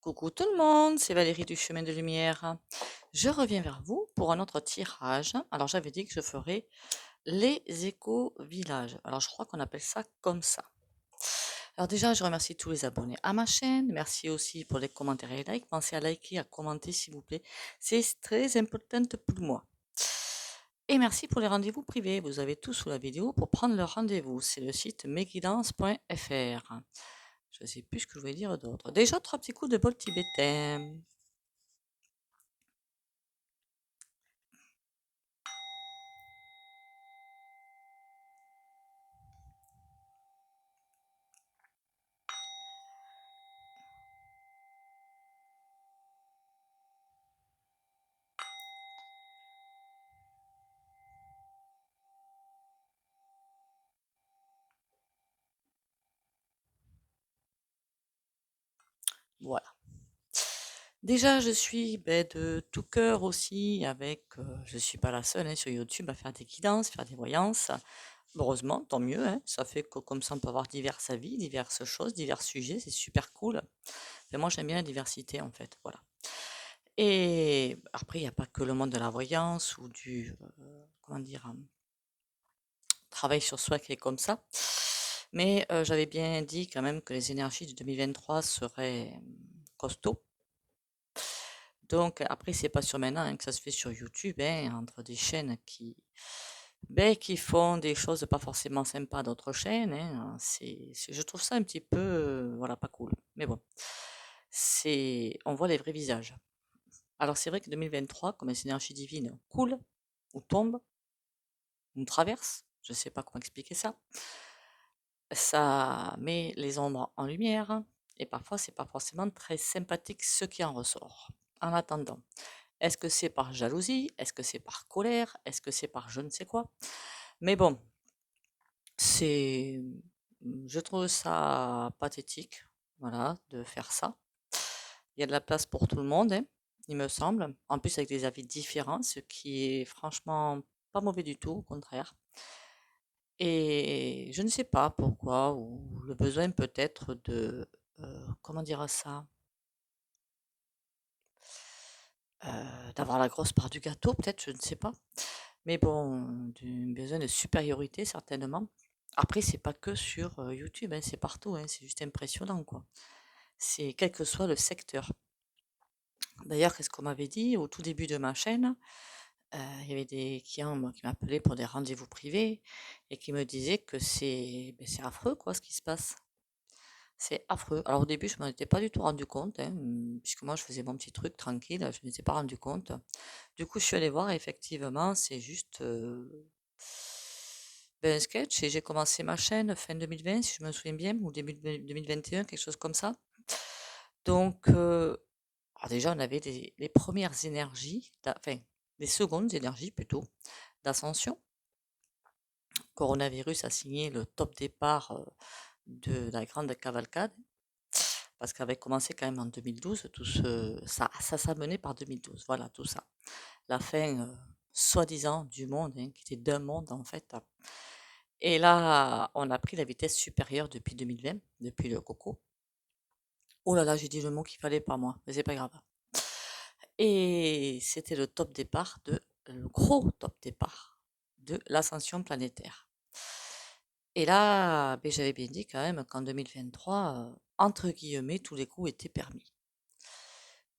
Coucou tout le monde, c'est Valérie du Chemin de Lumière. Je reviens vers vous pour un autre tirage. Alors j'avais dit que je ferais les éco-villages. Alors je crois qu'on appelle ça comme ça. Alors déjà, je remercie tous les abonnés à ma chaîne. Merci aussi pour les commentaires et les likes. Pensez à liker, à commenter s'il vous plaît. C'est très important pour moi. Et merci pour les rendez-vous privés. Vous avez tout sous la vidéo pour prendre le rendez-vous. C'est le site mesguidances.fr. Je ne sais plus ce que je voulais dire d'autre. Déjà, 3 petits coups de bol tibétain. Voilà. Déjà, je suis de tout cœur aussi avec, je suis pas la seule hein, sur YouTube à faire des guidances, faire des voyances. Heureusement, tant mieux, hein, ça fait que comme ça on peut avoir diverses avis, diverses choses, divers sujets, c'est super cool. Mais moi j'aime bien la diversité en fait, voilà. Et après, il n'y a pas que le monde de la voyance ou du, comment dire, travail sur soi qui est comme ça. Mais j'avais bien dit quand même que les énergies de 2023 seraient costauds. Donc après, c'est pas sur maintenant hein, que ça se fait sur YouTube, hein, entre des chaînes qui font des choses pas forcément sympas d'autres chaînes. Hein, je trouve ça un petit peu, voilà, pas cool. Mais bon, on voit les vrais visages. Alors c'est vrai que 2023, comme les énergies divines coulent, ou tombent, ou traversent, je sais pas comment expliquer ça, ça met les ombres en lumière, et parfois c'est pas forcément très sympathique ce qui en ressort. En attendant, est-ce que c'est par jalousie? Est-ce que c'est par colère? Est-ce que c'est par je ne sais quoi? Mais bon, c'est, je trouve ça pathétique, voilà, de faire ça. Il y a de la place pour tout le monde, hein, il me semble. En plus avec des avis différents, ce qui est franchement pas mauvais du tout, au contraire. Et je ne sais pas pourquoi, ou le besoin peut-être de, comment dire ça? D'avoir la grosse part du gâteau, peut-être, je ne sais pas. Mais bon, du besoin de supériorité certainement. Après, c'est pas que sur YouTube, hein, c'est partout, hein, c'est juste impressionnant, quoi. C'est quel que soit le secteur. D'ailleurs, qu'est-ce qu'on m'avait dit au tout début de ma chaîne? Il y avait des clients moi, qui m'appelaient pour des rendez-vous privés et qui me disaient que c'est affreux, quoi, ce qui se passe. C'est affreux. Alors au début, je m'en étais pas du tout rendu compte, hein, puisque moi je faisais mon petit truc tranquille, je ne m'étais pas rendu compte. Du coup, je suis allée voir et effectivement, c'est juste un sketch et j'ai commencé ma chaîne fin 2020, si je me souviens bien, ou début 2021, quelque chose comme ça. Donc, alors déjà, on avait les premières énergies, enfin, les secondes énergies plutôt, d'ascension. Coronavirus a signé le top départ de la grande cavalcade parce qu'avait commencé quand même en 2012, ça s'amenait par 2012, voilà tout ça. La fin, soi-disant, du monde, hein, qui était d'un monde en fait. Et là, on a pris la vitesse supérieure depuis 2020, depuis le coco. Oh là là, j'ai dit le mot qu'il fallait pas moi, mais c'est pas grave. Et c'était le gros top départ de l'ascension planétaire. Et là, ben, j'avais bien dit quand même qu'en 2023, entre guillemets, tous les coups étaient permis.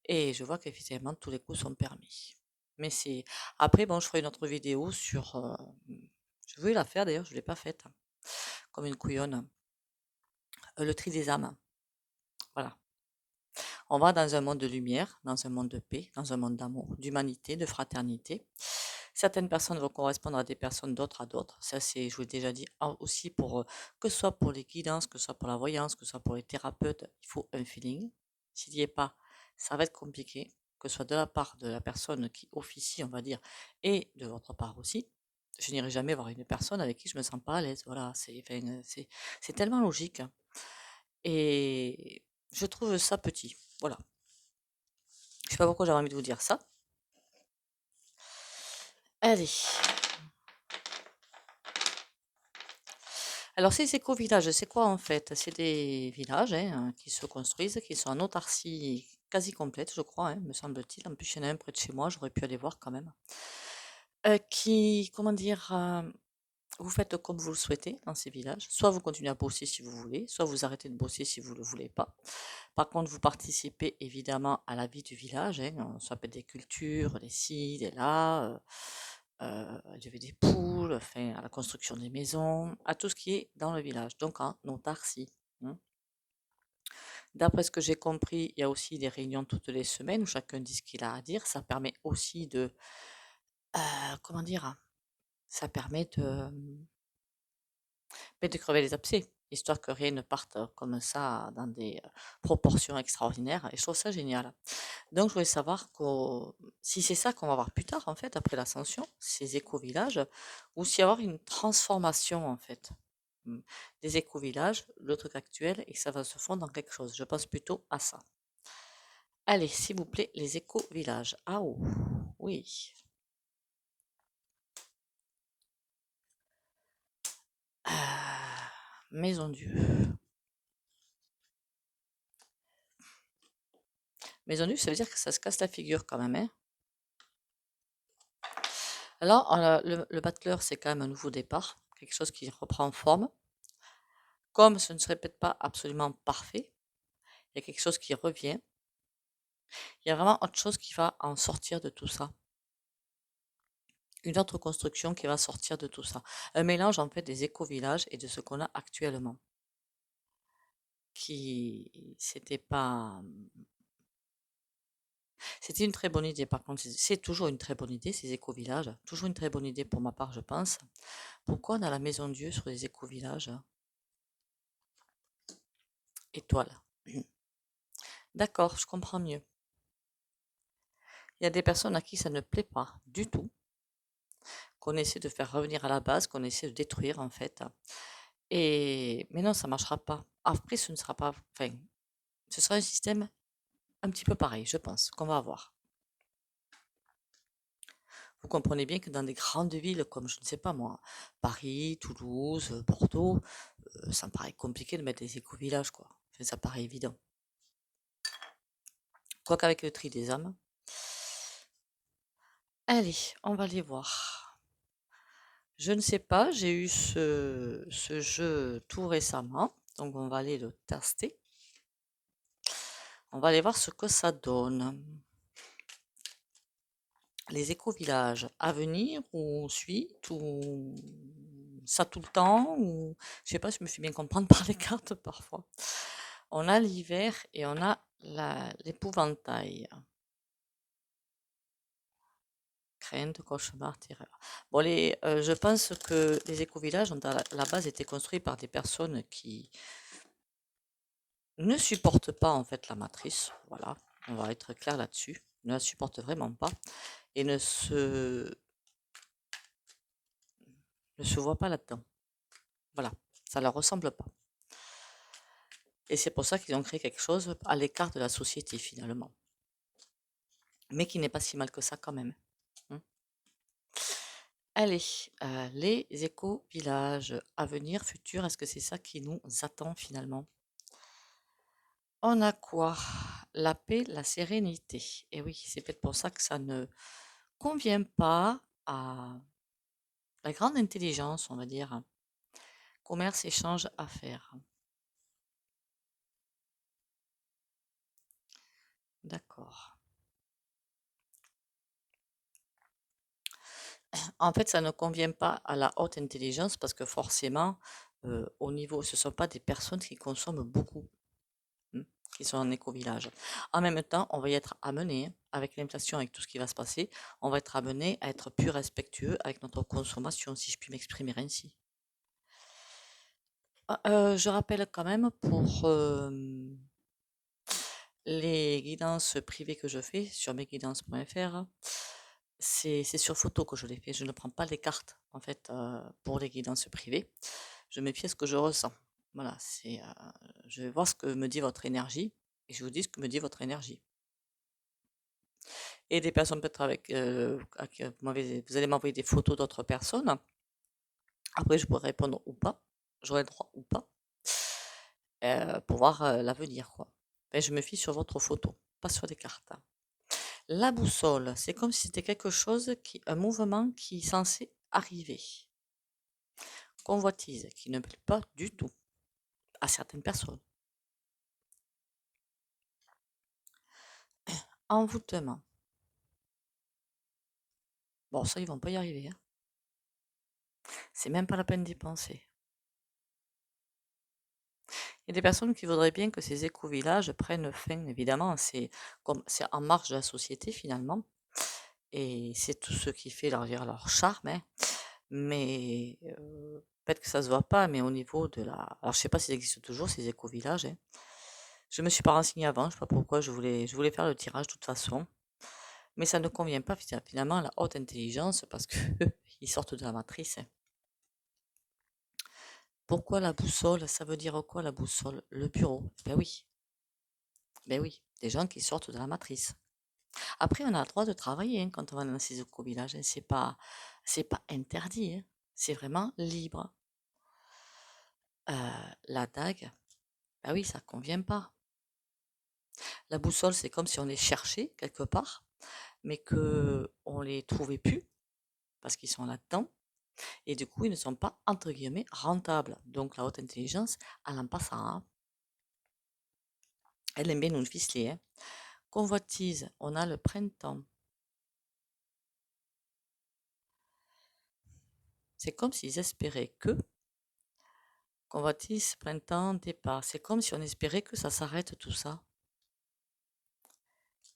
Et je vois qu'effectivement, tous les coups sont permis. Mais c'est. Après, bon, je ferai une autre vidéo sur. Je voulais la faire d'ailleurs, je ne l'ai pas faite. Comme une couillonne. Le tri des âmes. Voilà. On va dans un monde de lumière, dans un monde de paix, dans un monde d'amour, d'humanité, de fraternité. Certaines personnes vont correspondre à des personnes, d'autres à d'autres. Ça, c'est, je vous l'ai déjà dit, aussi pour que ce soit pour les guidances, que ce soit pour la voyance, que ce soit pour les thérapeutes, il faut un feeling. S'il n'y est pas, ça va être compliqué, que ce soit de la part de la personne qui officie, on va dire, et de votre part aussi. Je n'irai jamais voir une personne avec qui je me sens pas à l'aise. Voilà, c'est tellement logique. Et je trouve ça petit. Voilà. Je sais pas pourquoi j'avais envie de vous dire ça. Allez. Alors, ces éco-villages, c'est quoi en fait? C'est des villages qui se construisent, qui sont en autarcie quasi complète, je crois, me semble-t-il. En plus, il y en a un près de chez moi, j'aurais pu aller voir quand même. Qui, comment dire, vous faites comme vous le souhaitez dans ces villages. Soit vous continuez à bosser si vous voulez, soit vous arrêtez de bosser si vous ne le voulez pas. Par contre, vous participez évidemment à la vie du village. Ça peut être des cultures, des ci, des là. Il y avait des poules, enfin, à la construction des maisons, à tout ce qui est dans le village, donc en autarcie. Hein. D'après ce que j'ai compris, il y a aussi des réunions toutes les semaines où chacun dit ce qu'il a à dire. Ça permet aussi de, comment dire, ça permet de crever les abcès, histoire que rien ne parte comme ça dans des proportions extraordinaires. Et je trouve ça génial. Donc, je voulais savoir si c'est ça qu'on va voir plus tard, en fait, après l'ascension, ces éco-villages, ou s'il y avoir une transformation, en fait, mm, des éco-villages, le truc actuel, et que ça va se fondre dans quelque chose. Je pense plutôt à ça. Allez, s'il vous plaît, les éco-villages. Ah oh, oui. Maison Dieu. Maison Dieu, ça veut dire que ça se casse la figure quand même, hein. Alors, le battleur, c'est quand même un nouveau départ, quelque chose qui reprend forme. Comme ce ne serait peut-être pas absolument parfait, il y a quelque chose qui revient. Il y a vraiment autre chose qui va en sortir de tout ça. Une autre construction qui va sortir de tout ça. Un mélange en fait des éco-villages et de ce qu'on a actuellement. C'était pas. C'était une très bonne idée. Par contre, c'est toujours une très bonne idée, ces éco-villages. Toujours une très bonne idée pour ma part, je pense. Pourquoi on a la Maison Dieu sur les éco-villages? Étoile. D'accord, je comprends mieux. Il y a des personnes à qui ça ne plaît pas du tout, qu'on essaie de faire revenir à la base, qu'on essaie de détruire en fait. Mais non, ça marchera pas. Après, ce ne sera pas, enfin, ce sera un système un petit peu pareil, je pense, qu'on va avoir. Vous comprenez bien que dans des grandes villes comme, je ne sais pas moi, Paris, Toulouse, Bordeaux, ça me paraît compliqué de mettre des éco-villages, quoi. Enfin, ça paraît évident. Quoique avec le tri des âmes. Allez, on va les voir. Je ne sais pas, j'ai eu ce jeu tout récemment, donc on va aller le tester. On va aller voir ce que ça donne. Les éco-villages à venir ou suite ou ça tout le temps ou je sais pas si je me fais bien comprendre par les cartes parfois. On a l'hiver et on a l'épouvantail. Crainte, cauchemar, terreur. Bon, je pense que les éco-villages ont à la base été construits par des personnes qui ne supportent pas en fait la matrice. Voilà, on va être clair là-dessus. Ne la supportent vraiment pas et ne se voient pas là-dedans. Voilà, ça leur ressemble pas. Et c'est pour ça qu'ils ont créé quelque chose à l'écart de la société finalement. Mais qui n'est pas si mal que ça quand même. Hein. Allez, les éco-villages à venir, futurs, est-ce que c'est ça qui nous attend finalement? On a quoi? La paix, la sérénité. Et oui, c'est peut-être pour ça que ça ne convient pas à la grande intelligence, on va dire. Commerce, échange, affaires. D'accord. En fait, ça ne convient pas à la haute intelligence parce que forcément, au niveau, ce ne sont pas des personnes qui consomment beaucoup, qui sont en éco-village. En même temps, on va y être amené, avec l'inflation, avec tout ce qui va se passer, on va être amené à être plus respectueux avec notre consommation, si je puis m'exprimer ainsi. Je rappelle quand même pour les guidances privées que je fais sur mesguidances.fr, c'est sur photo que je les fais. Je ne prends pas les cartes, en fait, pour les guidances privées. Je me fie à ce que je ressens. Voilà, je vais voir ce que me dit votre énergie et je vous dis ce que me dit votre énergie. Et des personnes peut-être vous allez m'envoyer des photos d'autres personnes. Après, je pourrais répondre ou pas. j'aurai le droit ou pas, pour voir l'avenir, quoi. Ben, je me fie sur votre photo, pas sur des cartes, hein. La boussole, c'est comme si c'était quelque chose un mouvement qui est censé arriver. Convoitise, qui ne plaît pas du tout à certaines personnes. Envoûtement. Bon, ça, ils vont pas y arriver, hein. C'est même pas la peine d'y penser. Il y a des personnes qui voudraient bien que ces éco-villages prennent fin, évidemment, c'est en marge de la société finalement, et c'est tout ce qui fait leur charme, hein. Mais peut-être que ça se voit pas, mais au niveau de la... Alors je sais pas s'ils existent toujours, ces éco-villages, hein. Je me suis pas renseignée avant, je sais pas pourquoi, je voulais faire le tirage de toute façon, mais ça ne convient pas finalement à la haute intelligence parce que ils sortent de la matrice, hein. Pourquoi la boussole? Ça veut dire quoi la boussole? Le bureau. Ben oui, des gens qui sortent de la matrice. Après, on a le droit de travailler, hein, quand on va dans ces éco-villages, hein. C'est pas interdit, hein. C'est vraiment libre. La dague, ben oui, ça convient pas. La boussole, c'est comme si on les cherchait quelque part, mais que on les trouvait plus parce qu'ils sont là-dedans, et du coup, ils ne sont pas entre guillemets rentables. Donc, la haute intelligence, elle n'aime pas ça, hein. Elle aime bien nous le ficeler, hein. Convoitise, on a le printemps. C'est comme s'ils espéraient que convoitise, printemps, départ. C'est comme si on espérait que ça s'arrête tout ça.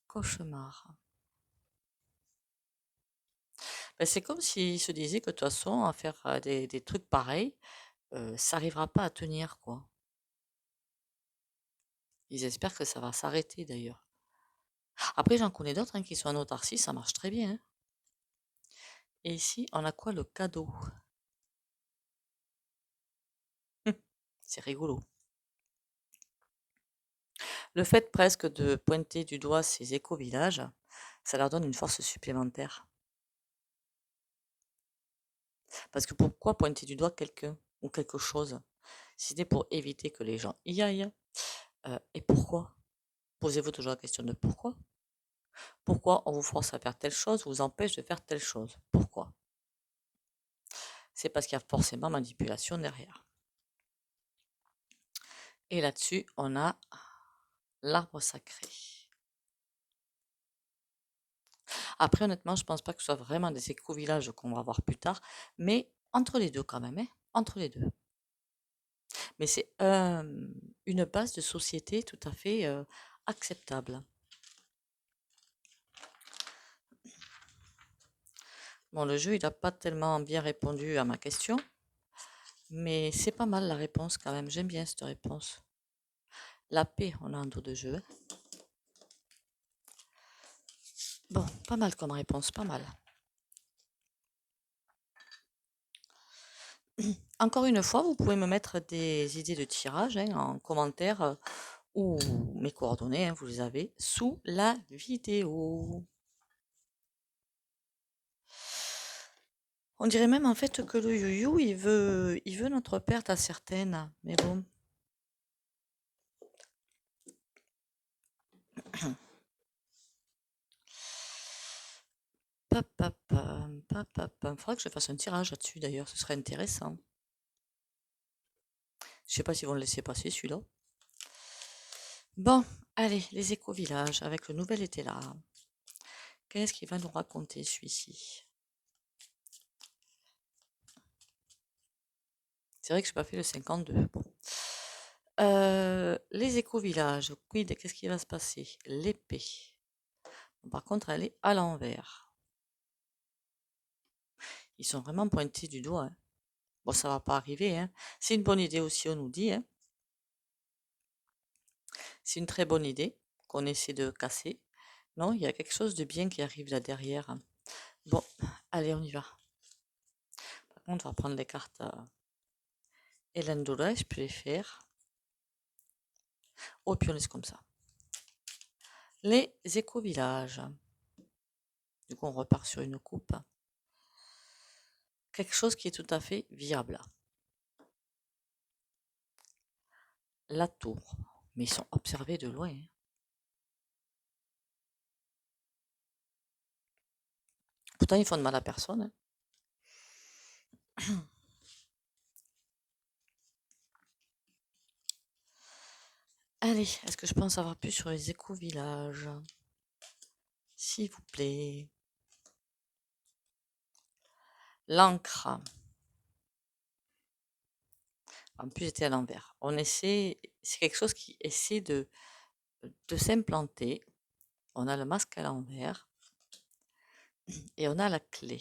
Cauchemar. Ben, c'est comme s'ils se disaient que de toute façon, à faire des trucs pareils, ça n'arrivera pas à tenir, quoi. Ils espèrent que ça va s'arrêter d'ailleurs. Après, j'en connais d'autres, hein, qui sont en autarcie, ça marche très bien, hein. Et ici, on a quoi? Le cadeau. C'est rigolo. Le fait presque de pointer du doigt ces éco-villages, ça leur donne une force supplémentaire. Parce que pourquoi pointer du doigt quelqu'un ou quelque chose? C'était pour éviter que les gens y aillent. Et pourquoi? Posez-vous toujours la question de pourquoi? Pourquoi on vous force à faire telle chose, ou vous empêche de faire telle chose? Pourquoi? C'est parce qu'il y a forcément manipulation derrière. Et là-dessus, on a l'arbre sacré. Après, honnêtement, je pense pas que ce soit vraiment des éco-villages qu'on va voir plus tard, mais entre les deux quand même, hein, entre les deux. Mais c'est une base de société tout à fait acceptable. Bon, le jeu, il n'a pas tellement bien répondu à ma question, mais c'est pas mal la réponse quand même. J'aime bien cette réponse. La paix, on a un dos de jeu, hein. Bon, pas mal comme réponse, pas mal. Encore une fois, vous pouvez me mettre des idées de tirage, hein, en commentaire, ou mes coordonnées, hein, vous les avez sous la vidéo. On dirait même en fait que le you-you, il veut notre perte à certaines, mais bon. Papapam, papapam. Faudrait que je fasse un tirage là-dessus d'ailleurs, ce serait intéressant. Je sais pas s'ils vont le laisser passer celui-là. Bon, allez, les éco-villages avec le nouvel été là. Qu'est-ce qu'il va nous raconter celui-ci? C'est vrai que je n'ai pas fait le 52. Bon. Les éco-villages, quid, qu'est-ce qui va se passer? L'épée. Bon, par contre, elle est à l'envers. Ils sont vraiment pointés du doigt, hein. Bon, ça va pas arriver, hein. C'est une bonne idée aussi, on nous dit, hein. C'est une très bonne idée qu'on essaie de casser. Non, il y a quelque chose de bien qui arrive là derrière, hein. Bon, allez, on y va. Par contre, on va prendre les cartes Hélène Dola, je peux les faire. Oh, puis on laisse comme ça. Les éco-villages. Du coup, on repart sur une coupe. Quelque chose qui est tout à fait viable. la tour. Mais ils sont observés de loin, hein. Pourtant, ils font de mal à personne, hein. Allez, est-ce que je peux en savoir plus sur les éco-villages? S'il vous plaît. L'encre. En plus, j'étais à l'envers. C'est quelque chose qui essaie de s'implanter. On a le masque à l'envers et on a la clé.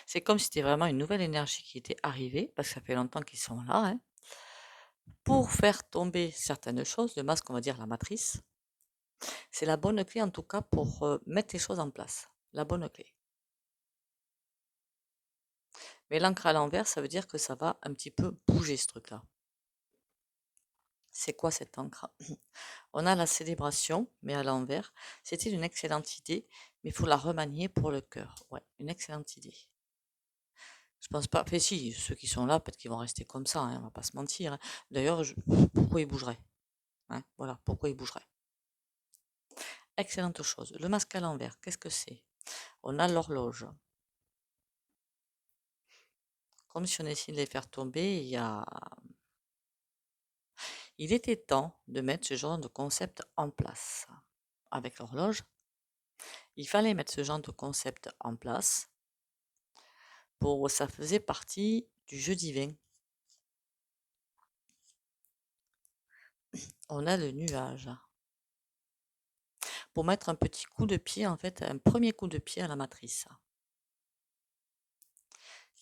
C'est comme si c'était vraiment une nouvelle énergie qui était arrivée, parce que ça fait longtemps qu'ils sont là, hein, pour faire tomber certaines choses. Le masque, on va dire la matrice. C'est la bonne clé en tout cas pour mettre les choses en place. La bonne clé. Mais l'encre à l'envers, ça veut dire que ça va un petit peu bouger ce truc-là. C'est quoi cette encre? On a la célébration, mais à l'envers. C'était une excellente idée, mais il faut la remanier pour le cœur. Ouais, une excellente idée. Je pense pas. Enfin, si, ceux qui sont là, peut-être qu'ils vont rester comme ça, hein, on va pas se mentir, hein. D'ailleurs, pourquoi ils bougeraient? Hein, voilà, pourquoi ils bougeraient? Excellente chose. Le masque à l'envers, qu'est-ce que c'est? On a l'horloge. Comme si on essayait de les faire tomber, il était temps de mettre ce genre de concept en place. Avec l'horloge, il fallait mettre ce genre de concept en place ça faisait partie du jeu divin. On a le nuage. Pour mettre un petit coup de pied, en fait, un premier coup de pied à la matrice.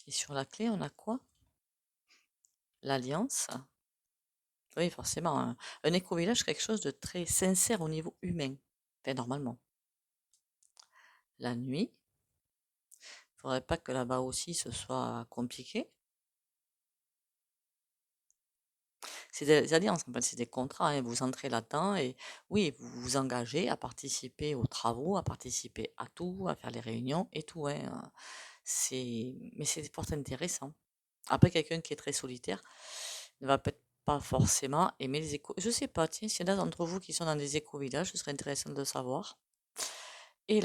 Et sur la clé, on a quoi? L'alliance. Oui, forcément, un éco-village, c'est quelque chose de très sincère au niveau humain. Enfin, normalement. La nuit. Il faudrait pas que là-bas aussi ce soit compliqué. C'est des alliances, en fait, c'est des contrats, hein. Vous entrez là-dedans et oui, vous vous engagez à participer aux travaux, à participer à tout, à faire les réunions et tout, hein. Mais c'est fort intéressant. Après, quelqu'un qui est très solitaire ne va peut-être pas forcément aimer les échos. Je sais pas, tiens, s'il y en a d'entre vous qui sont dans des éco-villages, ce serait intéressant de le savoir. Et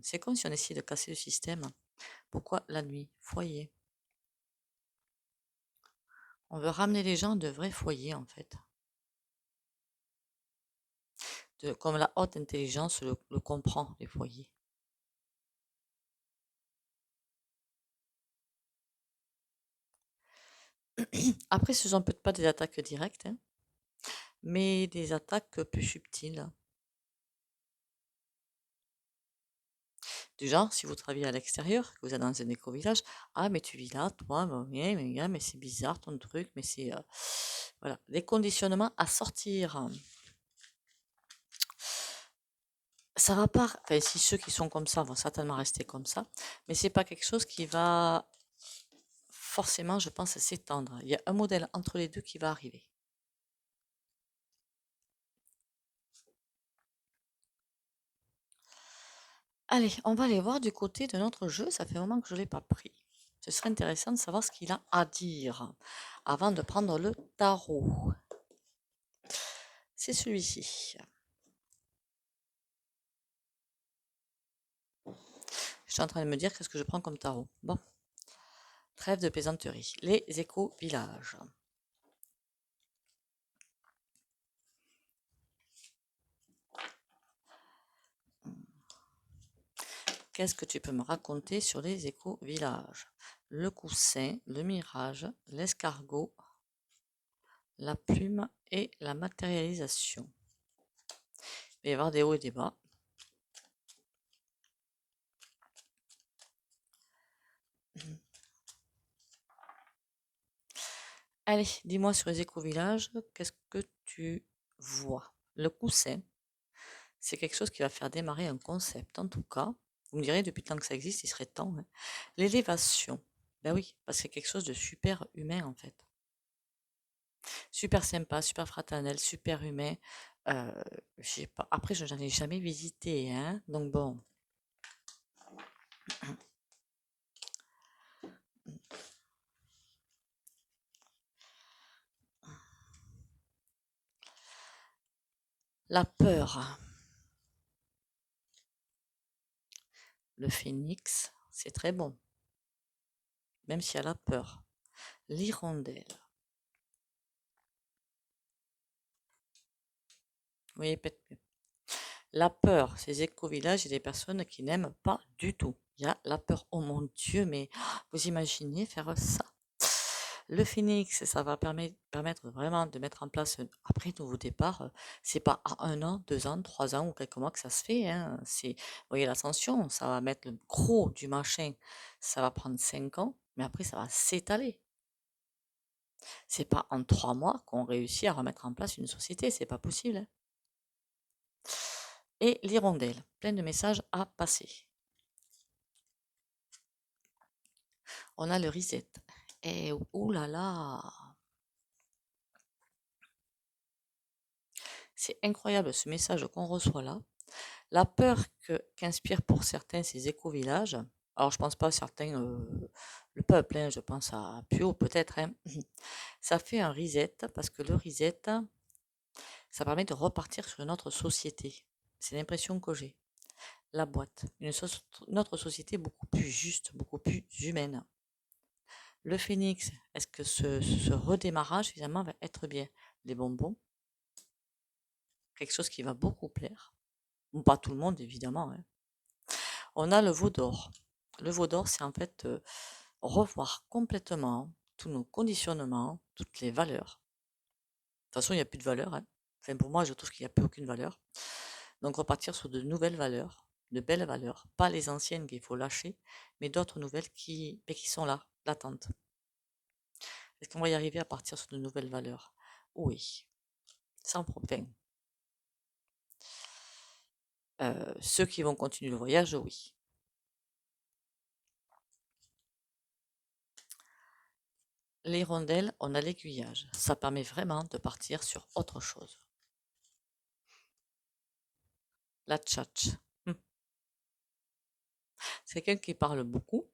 c'est comme si on essayait de casser le système. Pourquoi la nuit? Foyer. On veut ramener les gens de vrais foyers, en fait. Comme la haute intelligence le comprend, les foyers. Après, ce sont peut-être pas des attaques directes, hein, mais des attaques plus subtiles. Du genre, si vous travaillez à l'extérieur, que vous êtes dans un éco-village, ah, mais tu vis là, toi, mais c'est bizarre ton truc, mais c'est. Voilà, des conditionnements à sortir. Ça va pas. Enfin, si ceux qui sont comme ça vont certainement rester comme ça, mais c'est pas quelque chose qui va forcément, je pense, s'étendre. Il y a un modèle entre les deux qui va arriver. Allez, on va aller voir du côté de notre jeu. Ça fait un moment que je ne l'ai pas pris. Ce serait intéressant de savoir ce qu'il a à dire avant de prendre le tarot. C'est celui-ci. Je suis en train de me dire qu'est-ce que je prends comme tarot. Bon, trêve de plaisanterie. Les éco-villages. Qu'est-ce que tu peux me raconter sur les éco-villages? Le coussin, le mirage, l'escargot, la plume et la matérialisation. Il va y avoir des hauts et des bas. Allez, dis-moi sur les éco-villages, qu'est-ce que tu vois? Le coussin, c'est quelque chose qui va faire démarrer un concept, en tout cas. Vous me direz, depuis le temps que ça existe, il serait temps, hein. L'élévation, ben oui, parce que c'est quelque chose de super humain, en fait. Super sympa, super fraternel, super humain. Euh, je sais pas. Après, je n'en ai jamais visité, hein. Donc bon, La peur. Le phénix, c'est très bon, même si elle a peur. L'hirondelle. Oui, peut-être mieux. La peur, ces éco-villages, il y a des personnes qui n'aiment pas du tout. Il y a la peur. Oh mon Dieu, mais vous imaginez faire ça? Le phénix, ça va permettre vraiment de mettre en place après nouveau départ. C'est pas à 1 an, 2 ans, 3 ans ou quelques mois que ça se fait, hein. Vous voyez l'ascension, ça va mettre le gros du machin. Ça va prendre 5 ans, mais après ça va s'étaler. C'est pas en 3 mois qu'on réussit à remettre en place une société, c'est pas possible, hein. Et l'hirondelle, plein de messages à passer. On a le reset. Et oh là là, c'est incroyable ce message qu'on reçoit là. La peur qu'inspire pour certains ces éco-villages, alors je pense pas à certains, le peuple, hein, je pense à Pio peut-être, hein. Ça fait un reset parce que le reset, ça permet de repartir sur une autre société. C'est l'impression que j'ai. La boîte, une autre société beaucoup plus juste, beaucoup plus humaine. Le phénix, est-ce que ce redémarrage finalement va être bien? Les bonbons, quelque chose qui va beaucoup plaire. Bon, pas tout le monde évidemment, hein. On a le veau d'or. Le veau d'or, c'est en fait revoir complètement tous nos conditionnements, toutes les valeurs. De toute façon, il n'y a plus de valeur, hein. Enfin, pour moi, je trouve qu'il n'y a plus aucune valeur. Donc, repartir sur de nouvelles valeurs, de belles valeurs, pas les anciennes qu'il faut lâcher, mais d'autres nouvelles qui sont là, latentes. Est-ce qu'on va y arriver à partir sur de nouvelles valeurs? Oui, sans problème. Ceux qui vont continuer le voyage, oui. Les rondelles, on a l'aiguillage. Ça permet vraiment de partir sur autre chose. La tchatch. C'est quelqu'un qui parle beaucoup.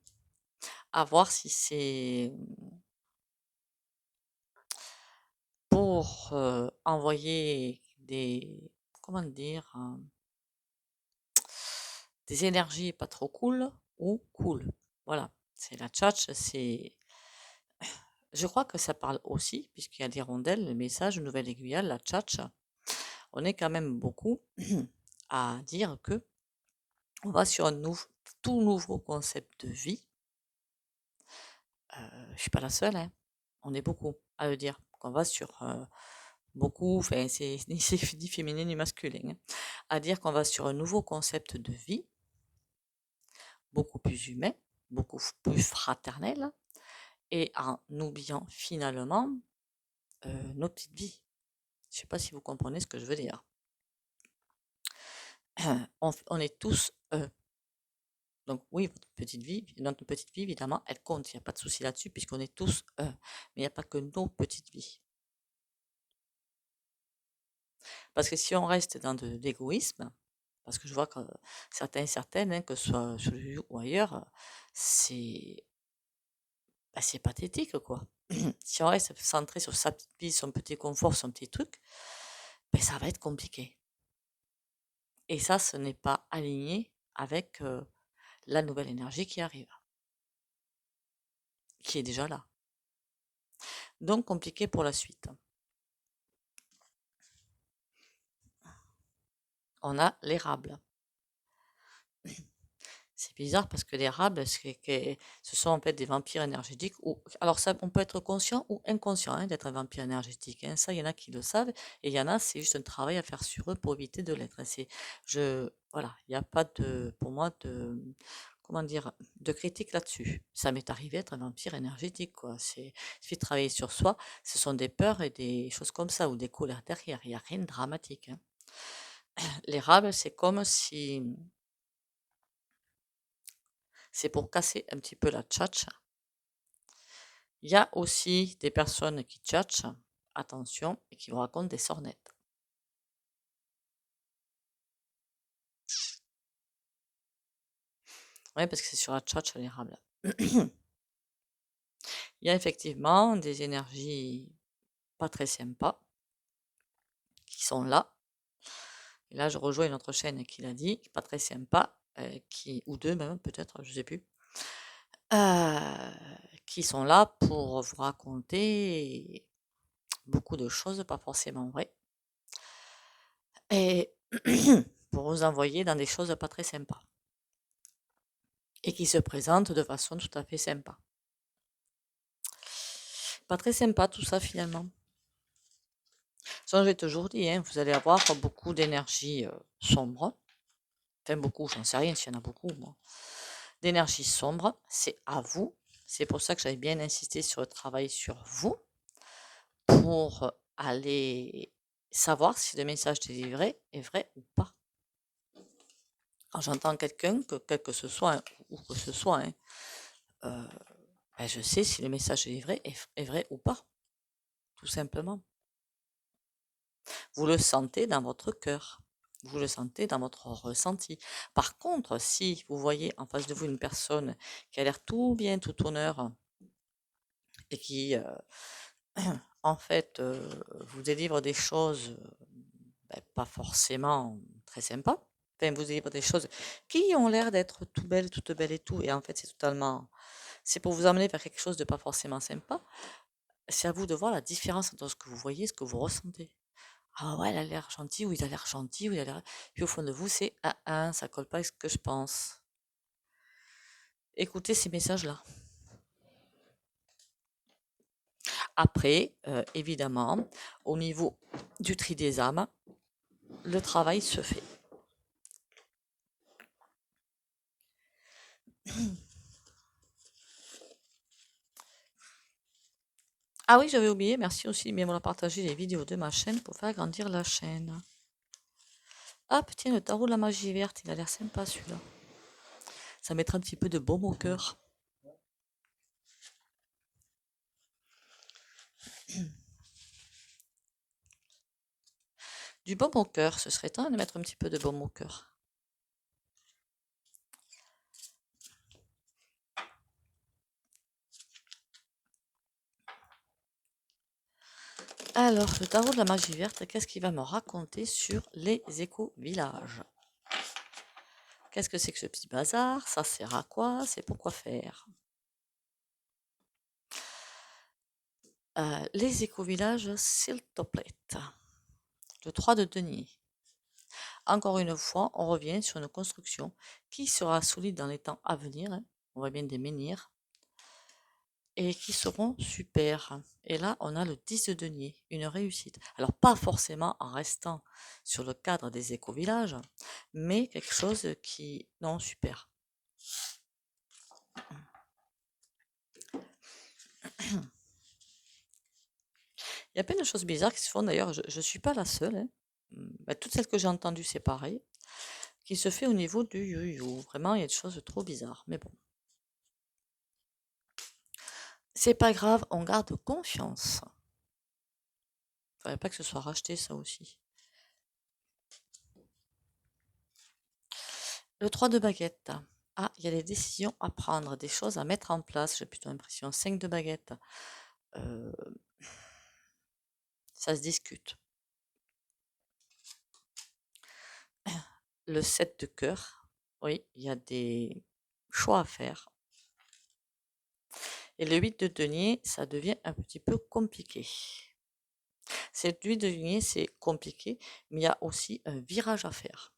À voir si c'est pour envoyer comment dire, des énergies pas trop cool ou cool. Voilà. C'est la tchatch, je crois que ça parle aussi, puisqu'il y a des rondelles, le message, Nouvelle-Guyane, la tchatch. On est quand même beaucoup à dire que on va sur un tout nouveau concept de vie. Je suis pas la seule, hein. On est beaucoup à le dire qu'on va sur beaucoup, enfin c'est ni féminin ni masculin, hein, à dire qu'on va sur un nouveau concept de vie, beaucoup plus humain, beaucoup plus fraternel, et en oubliant finalement nos petites vies. Je sais pas si vous comprenez ce que je veux dire. On est tous donc oui, notre petite vie, évidemment, elle compte, il n'y a pas de souci là-dessus, puisqu'on est tous mais il n'y a pas que nos petites vies. Parce que si on reste dans de l'égoïsme, parce que je vois que certains et certaines, hein, que ce soit sur le ou ailleurs, c'est c'est pathétique, quoi. Si on reste centré sur sa petite vie, son petit confort, son petit truc, ça va être compliqué. Et ça, ce n'est pas aligné avec la nouvelle énergie qui arrive, qui est déjà là. Donc compliqué pour la suite. On a l'érable. C'est bizarre parce que l'érable, ce sont en fait des vampires énergétiques. Alors ça, on peut être conscient ou inconscient, hein, d'être un vampire énergétique, hein. Ça, il y en a qui le savent et il y en a, c'est juste un travail à faire sur eux pour éviter de l'être. Voilà, il n'y a pas pour moi, comment dire, de critique là-dessus. Ça m'est arrivé d'être un vampire énergétique, quoi. Il suffit de travailler sur soi. Ce sont des peurs et des choses comme ça ou des colères derrière. Il n'y a rien de dramatique, hein. L'érable, c'est comme si c'est pour casser un petit peu la tchatch. Il y a aussi des personnes qui tchatchent, attention, et qui vous racontent des sornettes. Oui, parce que c'est sur la tchatch l'érable. Il y a effectivement des énergies pas très sympas qui sont là. Et là, je rejoins une autre chaîne qui l'a dit, pas très sympa, ou deux même, peut-être, je sais plus, qui sont là pour vous raconter beaucoup de choses pas forcément vraies et pour vous envoyer dans des choses pas très sympas et qui se présentent de façon tout à fait sympa. Pas très sympa tout ça finalement. Ça, j'ai toujours dit, hein, vous allez avoir beaucoup d'énergie sombre. Enfin, beaucoup, j'en sais rien s'il y en a beaucoup, moi. D'énergie sombre, c'est à vous. C'est pour ça que j'avais bien insisté sur le travail sur vous pour aller savoir si le message délivré est vrai ou pas. Quand j'entends quelqu'un, quel que ce soit, ou que ce soit, hein, ben je sais si le message délivré est vrai ou pas, tout simplement. Vous le sentez dans votre cœur. Vous le sentez dans votre ressenti. Par contre, si vous voyez en face de vous une personne qui a l'air tout bien, tout honneur, et qui, en fait, vous délivre des choses pas forcément très sympas, enfin, vous délivre des choses qui ont l'air d'être toutes belles et tout, et en fait, c'est pour vous amener vers quelque chose de pas forcément sympa. C'est à vous de voir la différence entre ce que vous voyez et ce que vous ressentez. Ah ouais, elle a l'air gentille, ou il a l'air gentil, ou il a l'air. Puis au fond de vous, c'est ça colle pas avec ce que je pense. Écoutez ces messages-là. Après, évidemment, au niveau du tri des âmes, le travail se fait. Ah oui, j'avais oublié, merci aussi, mais on a partagé les vidéos de ma chaîne pour faire grandir la chaîne. Hop, tiens, le tarot de la magie verte, il a l'air sympa celui-là. Ça mettra un petit peu de baume au cœur. Du baume au cœur, ce serait temps de mettre un petit peu de baume au cœur. Alors, le tarot de la magie verte, qu'est-ce qu'il va me raconter sur les éco-villages? Qu'est-ce que c'est que ce petit bazar? Ça sert à quoi? C'est pourquoi faire? Les éco-villages, s'il te plaît. Le 3 de denier. Encore une fois, on revient sur une construction qui sera solide dans les temps à venir. Hein. On voit bien des menhirs. Et qui seront super. Et là, on a le 10 de denier, une réussite. Alors, pas forcément en restant sur le cadre des éco-villages, mais quelque chose qui... Non, super. Il y a plein de choses bizarres qui se font, d'ailleurs, je ne suis pas la seule. Hein. Toutes celles que j'ai entendues, c'est pareil. Qui se fait au niveau du yo-yo. Vraiment, il y a des choses trop bizarres. Mais bon. C'est pas grave, on garde confiance. Faudrait pas que ce soit racheté, ça aussi. Le 3 de baguette. Ah, il y a des décisions à prendre, des choses à mettre en place. J'ai plutôt l'impression. 5 de baguette. Ça se discute. Le 7 de cœur. Oui, il y a des choix à faire. Et le 8 de denier, ça devient un petit peu compliqué. Cette 8 de denier, c'est compliqué, mais il y a aussi un virage à faire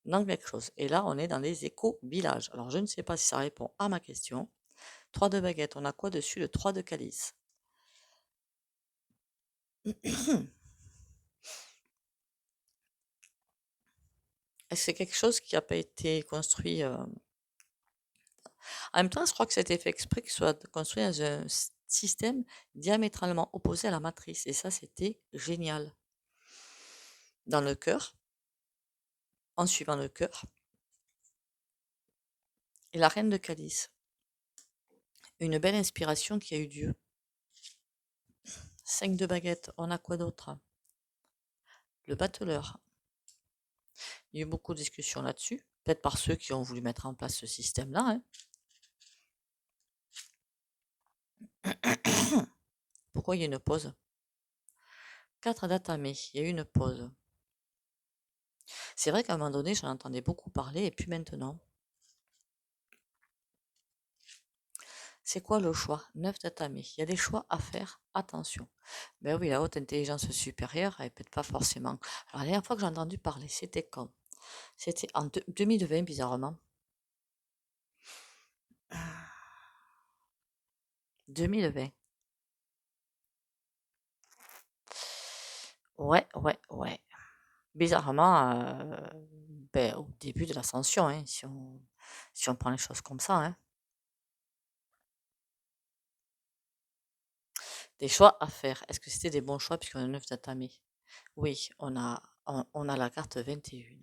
dans quelque chose. Et là, on est dans les éco-villages. Alors, je ne sais pas si ça répond à ma question. 3 de baguette, on a quoi dessus? Le 3 de calice. Est-ce que c'est quelque chose qui n'a pas été construit En même temps, je crois que c'était fait exprès qu'il soit construit dans un système diamétralement opposé à la matrice. Et ça, c'était génial. Dans le cœur, en suivant le cœur. Et la reine de calice. Une belle inspiration qui a eu lieu. 5 de baguette, on a quoi d'autre? Le battleur. Il y a eu beaucoup de discussions là-dessus, peut-être par ceux qui ont voulu mettre en place ce système-là. Hein. Pourquoi il y a une pause? 4 d'atamé, il y a eu une pause. C'est vrai qu'à un moment donné, j'en entendais beaucoup parler et puis maintenant. C'est quoi le choix? 9 tatami. Il y a des choix à faire, attention. Ben oui, la haute intelligence supérieure, elle peut pas forcément. Alors, la dernière fois que j'ai entendu parler, c'était quand? C'était en 2020, bizarrement. 2020. Ouais, ouais, ouais. Bizarrement, ben, au début de l'ascension, hein, si on prend les choses comme ça, hein. Des choix à faire. Est-ce que c'était des bons choix puisqu'on a 9 tatami? Oui, on a la carte 21.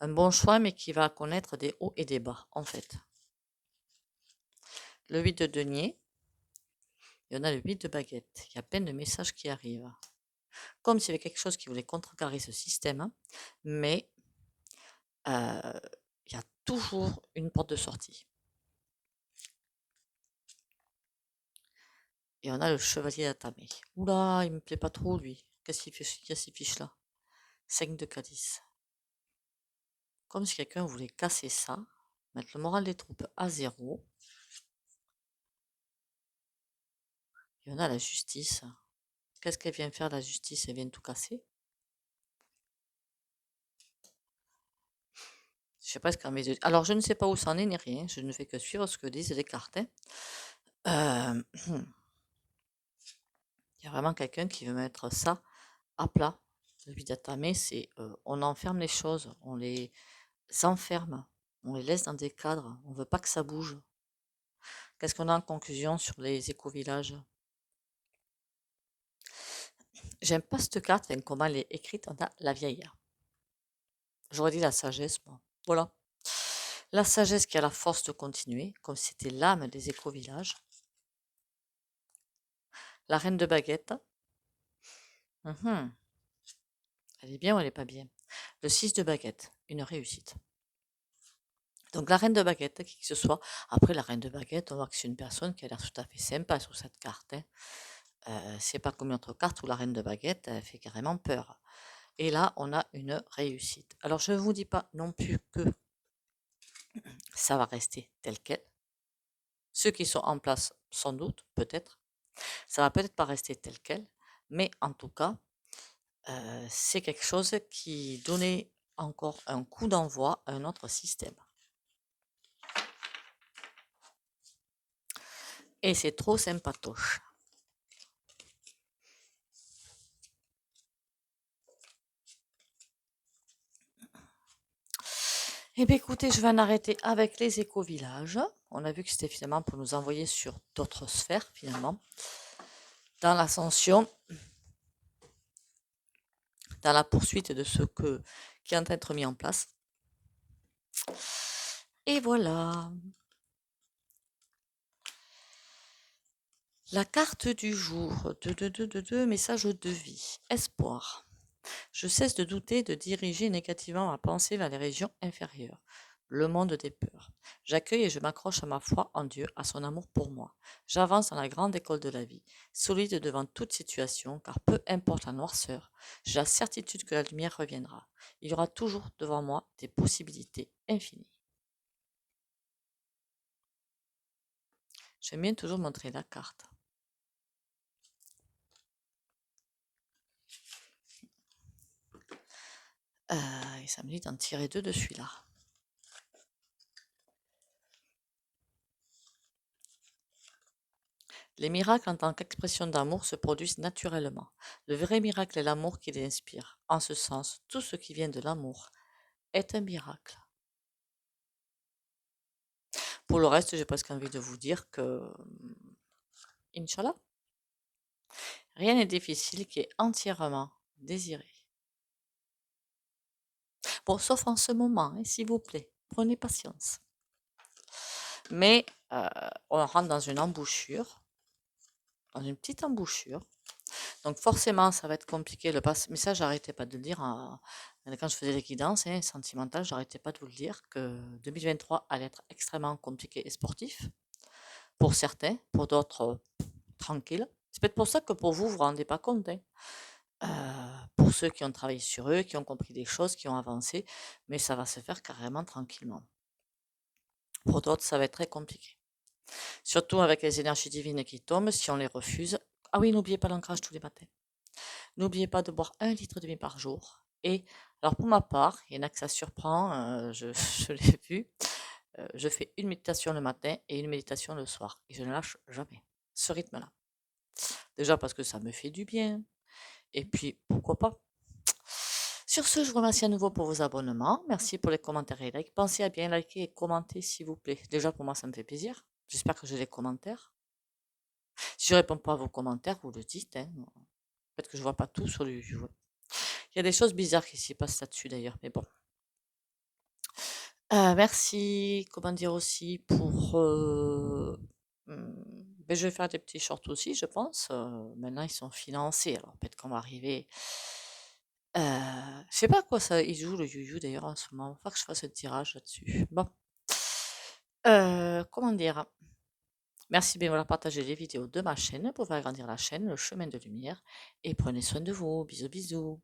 Un bon choix, mais qui va connaître des hauts et des bas, en fait. Le 8 de denier, et on a le 8 de baguette. Il y a plein de messages qui arrivent. Comme s'il y avait quelque chose qui voulait contrecarrer ce système, hein, mais il y a toujours une porte de sortie. Et on a le chevalier d'Atamé. Oula, il me plaît pas trop, lui. Qu'est-ce qu'il fiche là? 5 de calice. Comme si quelqu'un voulait casser ça, mettre le moral des troupes à zéro. Et on a la justice. Qu'est-ce qu'elle vient faire, la justice? Elle vient tout casser. Je sais pas ce qu'en met. Alors, je ne sais pas où ça en est ni rien. Je ne fais que suivre ce que disent les cartes, hein. Il y a vraiment quelqu'un qui veut mettre ça à plat. Le Vidatame, c'est on enferme les choses, on les enferme, on les laisse dans des cadres, on veut pas que ça bouge. Qu'est-ce qu'on a en conclusion sur les éco-villages? J'aime pas cette carte, enfin, comment elle est écrite, on a la vieille. J'aurais dit la sagesse, moi. Voilà. La sagesse qui a la force de continuer, comme c'était l'âme des éco-villages. La reine de baguette. Elle est bien ou elle n'est pas bien? Le 6 de baguette, une réussite. Donc la reine de baguette, qui que ce soit. Après, la reine de baguette, on voit que c'est une personne qui a l'air tout à fait sympa sur cette carte, hein. C'est pas comme une autre carte où la reine de baguette, elle fait carrément peur. Et là, on a une réussite. Alors, je ne vous dis pas non plus que ça va rester tel quel. Ceux qui sont en place, sans doute, peut-être. Ça va peut-être pas rester tel quel, mais en tout cas, c'est quelque chose qui donnait encore un coup d'envoi à un autre système. Et c'est trop sympatoche. Eh bien, écoutez, je vais en arrêter avec les éco-villages. On a vu que c'était finalement pour nous envoyer sur d'autres sphères, finalement. Dans l'ascension, dans la poursuite de ce qui est en train d'être mis en place. Et voilà. La carte du jour. Message de vie. Espoir. Je cesse de douter, de diriger négativement ma pensée vers les régions inférieures, le monde des peurs. J'accueille et je m'accroche à ma foi en Dieu, à son amour pour moi. J'avance dans la grande école de la vie, solide devant toute situation, car peu importe la noirceur, j'ai la certitude que la lumière reviendra. Il y aura toujours devant moi des possibilités infinies. J'aime bien toujours montrer la carte. Et ça me dit d'en tirer deux de celui-là. Les miracles en tant qu'expression d'amour se produisent naturellement. Le vrai miracle est l'amour qui les inspire. En ce sens, tout ce qui vient de l'amour est un miracle. Pour le reste, j'ai presque envie de vous dire que, Inch'Allah, rien n'est difficile qui est entièrement désiré. Bon, sauf en ce moment, hein, s'il vous plaît, prenez patience. Mais on rentre dans une embouchure, dans une petite embouchure. Donc forcément, ça va être compliqué. Mais ça, j'arrêtais pas de le dire quand je faisais les guidances sentimentales, j'arrêtais pas de vous le dire que 2023 allait être extrêmement compliqué et sportif pour certains, pour d'autres tranquille. C'est peut-être pour ça que pour vous, vous vous rendez pas compte, hein. pour ceux qui ont travaillé sur eux, qui ont compris des choses, qui ont avancé, mais ça va se faire carrément tranquillement. Pour d'autres, ça va être très compliqué. Surtout avec les énergies divines qui tombent, si on les refuse. Ah oui, n'oubliez pas l'ancrage tous les matins. N'oubliez pas de boire 1,5 litre par jour. Et alors pour ma part, il y en a que ça surprend, je l'ai vu, je fais une méditation le matin et une méditation le soir. Et je ne lâche jamais ce rythme-là. Déjà parce que ça me fait du bien. Et puis, pourquoi pas. Sur ce, je vous remercie à nouveau pour vos abonnements. Merci pour les commentaires et likes. Pensez à bien liker et commenter, s'il vous plaît. Déjà, pour moi, ça me fait plaisir. J'espère que j'ai les commentaires. Si je réponds pas à vos commentaires, vous le dites. Hein. Peut-être que je vois pas tout sur le YouTube. Il y a des choses bizarres qui s'y passent là-dessus d'ailleurs, mais bon. Merci, comment dire aussi, pour... ben, je vais faire des petits shorts aussi, je pense. Maintenant, ils sont financés, alors peut-être qu'on va arriver... je sais pas à quoi ça, il joue le you d'ailleurs en ce moment. Faut que je fasse un tirage là-dessus. Bon. Comment dire? Merci bien de partager les vidéos de ma chaîne pour faire grandir la chaîne, le chemin de lumière. Et prenez soin de vous. Bisous, bisous.